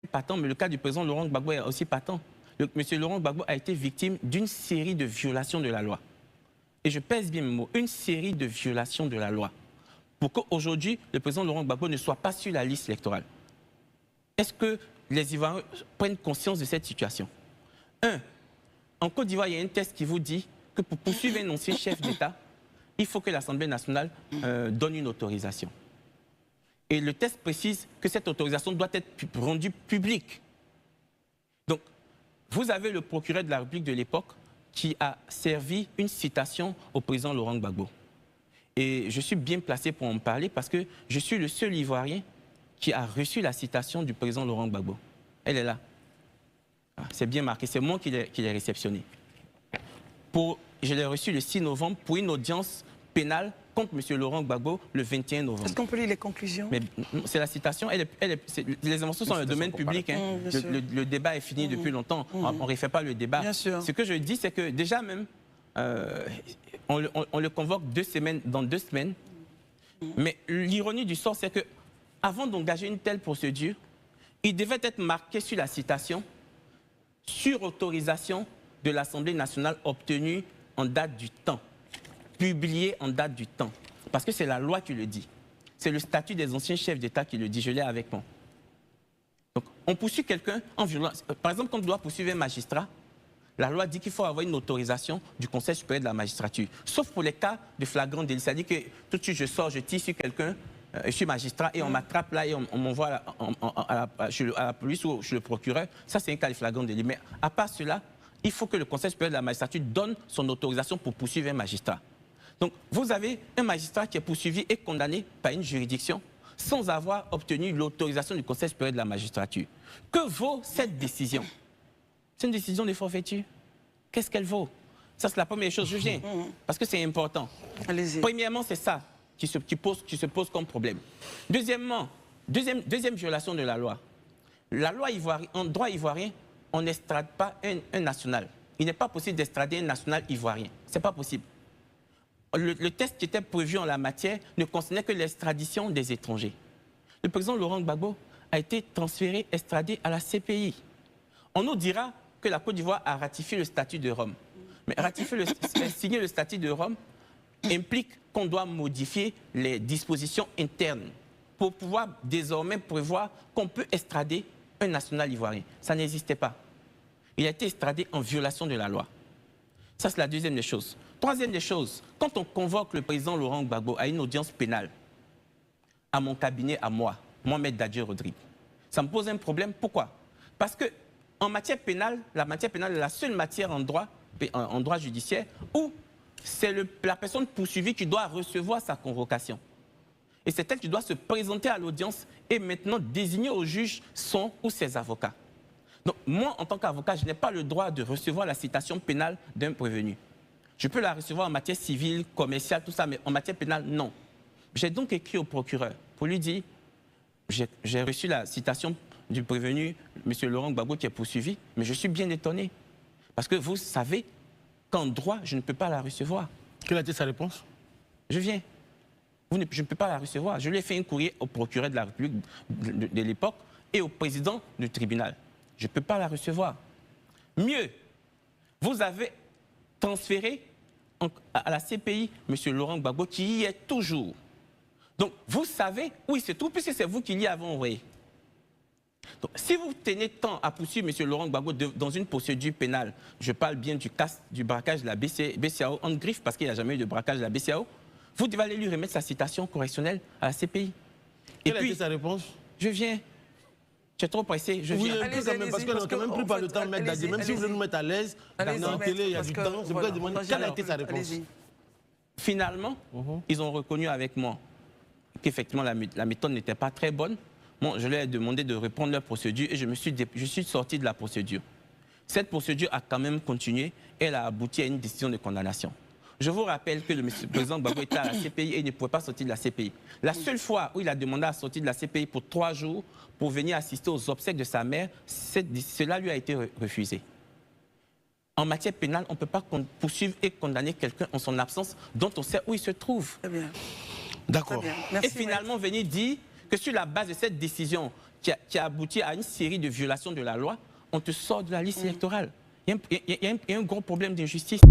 patent, mais le cas du président Laurent Gbagbo est aussi patent. Monsieur Laurent Gbagbo a été victime d'une série de violations de la loi. Et je pèse bien mes mots, une série de violations de la loi. Pour qu'aujourd'hui, le président Laurent Gbagbo ne soit pas sur la liste électorale. Est-ce que les Ivoiriens prennent conscience de cette situation? En Côte d'Ivoire, il y a un test qui vous dit que pour poursuivre un ancien chef d'État, il faut que l'Assemblée nationale donne une autorisation. Et le test précise que cette autorisation doit être rendue publique. Donc, vous avez le procureur de la République de l'époque qui a servi une citation au président Laurent Gbagbo. Et je suis bien placé pour en parler parce que je suis le seul Ivoirien qui a reçu la citation du président Laurent Gbagbo. Elle est là. C'est bien marqué, c'est moi qui l'ai réceptionnée. Je l'ai reçue le 6 novembre pour une audience pénale contre M. Laurent Gbagbo le 21 novembre. Est-ce qu'on peut lire les conclusions? C'est la citation, les informations sont dans le domaine public. Hein. Le débat est fini depuis longtemps, on ne refait pas le débat. Bien sûr. Ce que je dis, c'est que déjà même, on le convoque dans 2 semaines. Mais l'ironie du sort, c'est qu'avant d'engager une telle procédure, il devait être marqué sur la citation, sur autorisation de l'Assemblée nationale obtenue en date du temps, publiée en date du temps. Parce que c'est la loi qui le dit. C'est le statut des anciens chefs d'État qui le dit. Je l'ai avec moi. Donc, on poursuit quelqu'un en violence. Par exemple, quand on doit poursuivre un magistrat, la loi dit qu'il faut avoir une autorisation du Conseil supérieur de la magistrature. Sauf pour les cas de flagrant délit. C'est-à-dire que tout de suite, je sors, je tire sur quelqu'un, je suis magistrat et on m'attrape là et on m'envoie à la police ou chez le procureur. Ça, c'est un cas de flagrant délit. Mais à part cela, il faut que le Conseil supérieur de la magistrature donne son autorisation pour poursuivre un magistrat. Donc, vous avez un magistrat qui est poursuivi et condamné par une juridiction sans avoir obtenu l'autorisation du Conseil supérieur de la magistrature. Que vaut cette décision? C'est une décision de forfaiture. Qu'est-ce qu'elle vaut? Ça, c'est la première chose. Je viens, parce que c'est important. Premièrement, c'est ça qui se pose comme problème. Deuxièmement, deuxième violation de la loi. La loi ivoirienne, en droit ivoirien, on n'estrade pas un national. Il n'est pas possible d'estrader un national ivoirien. Ce n'est pas possible. Le test qui était prévu en la matière ne concernait que l'extradition des étrangers. Le président Laurent Gbagbo a été transféré, extradé à la CPI. On nous dira que la Côte d'Ivoire a ratifié le statut de Rome. Mais signer le statut de Rome implique qu'on doit modifier les dispositions internes pour pouvoir désormais prévoir qu'on peut extrader un national ivoirien. Ça n'existait pas. Il a été extradé en violation de la loi. Ça, c'est la deuxième des choses. Troisième des choses, quand on convoque le président Laurent Gbagbo à une audience pénale, à mon cabinet, à moi, Mohamed Dadji Rodrigue, ça me pose un problème. Pourquoi? Parce qu'en matière pénale, la matière pénale est la seule matière en droit judiciaire où c'est la personne poursuivie qui doit recevoir sa convocation. Et c'est elle qui doit se présenter à l'audience et maintenant désigner au juge son ou ses avocats. Donc moi, en tant qu'avocat, je n'ai pas le droit de recevoir la citation pénale d'un prévenu. Je peux la recevoir en matière civile, commerciale, tout ça, mais en matière pénale, non. J'ai donc écrit au procureur pour lui dire, j'ai reçu la citation du prévenu, M. Laurent Gbagbo, qui est poursuivi, mais je suis bien étonné. Parce que vous savez qu'en droit, je ne peux pas la recevoir. Quelle a été sa réponse? Je viens. Je ne peux pas la recevoir. Je lui ai fait un courrier au procureur de la République de l'époque et au président du tribunal. Je ne peux pas la recevoir. Mieux, vous avez transféré à la CPI M. Laurent Gbagbo qui y est toujours. Donc, vous savez où il se trouve puisque c'est vous qui l'y avez envoyé. Donc, si vous tenez tant à poursuivre M. Laurent Gbagbo dans une procédure pénale, je parle bien du braquage de la BCAO en griffe parce qu'il n'y a jamais eu de braquage de la BCAO, vous devez aller lui remettre sa citation correctionnelle à la CPI. Quelle a été sa réponse? Je viens. Je suis trop pressé, je viens. Oui, parce qu'on n'a quand même plus pas le temps de mettre Dadji. Même si vous voulez nous mettre à l'aise, dans la télé, il y a du temps. C'est pourquoi je demande quelle a été sa réponse. Finalement, ils ont reconnu avec moi qu'effectivement la méthode n'était pas très bonne. Bon, je leur ai demandé de reprendre leur procédure et je suis sorti de la procédure. Cette procédure a quand même continué et elle a abouti à une décision de condamnation. Je vous rappelle que le président Gbagbo était à la CPI et il ne pouvait pas sortir de la CPI. La seule fois où il a demandé à sortir de la CPI pour 3 jours pour venir assister aux obsèques de sa mère, cela lui a été refusé. En matière pénale, on ne peut pas poursuivre et condamner quelqu'un en son absence dont on sait où il se trouve. Très bien. D'accord. Et finalement, venir dire que sur la base de cette décision qui a abouti à une série de violations de la loi, on te sort de la liste électorale. Il y a un gros problème d'injustice.